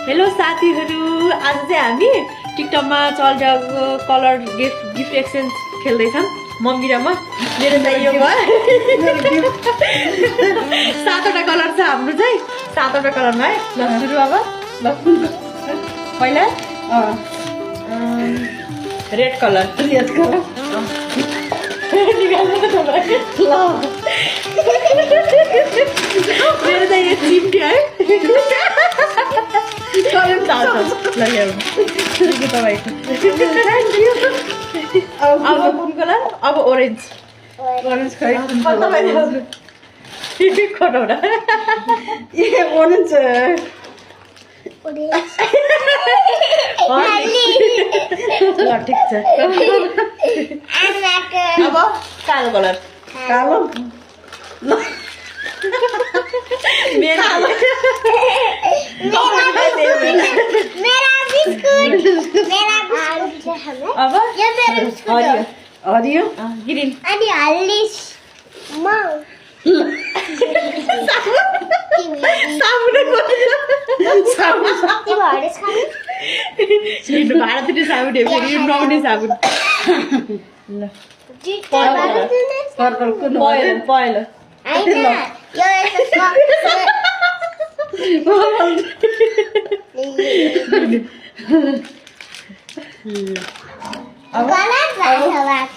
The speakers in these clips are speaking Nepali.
हेलो साथीहरू, आज चाहिँ हामी टिकटकमा चलिरहेको कलर गिफ्ट एक्सचेन्ज खेल्दैछौँ मम्मी र म। मेरो चाहिँ यो भयो 7वटा कलर छ हाम्रो चाहिँ 7वटा कलरमा है। ल सुरु अब। ल पहिला रेड कलर निकाल्नु त तपाईँ। ल मेरो चाहिँ यो चिम्टी है। ल ल्याउनु तपाईँको। अब कुन कलर? अब ओरेन्ज खै खटाउडा ए ओरेन्ज ल ठिक छ। अब कालो कलर कालो मेरा अब हरियो ग्रीन अनि हल्दी भारतीय साबुन फेरि नुहाउने साबुन। ल पहिलो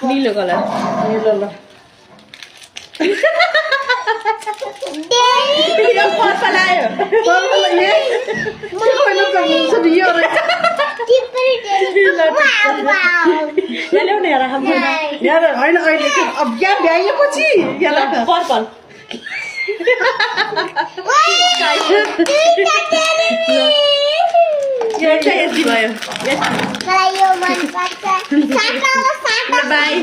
नीलो कलर नीलो। ल पर्पल आयो ल्याउने होइन अहिले अब यहाँ भ्याइएपछि पर्पल यति भयो। बाई।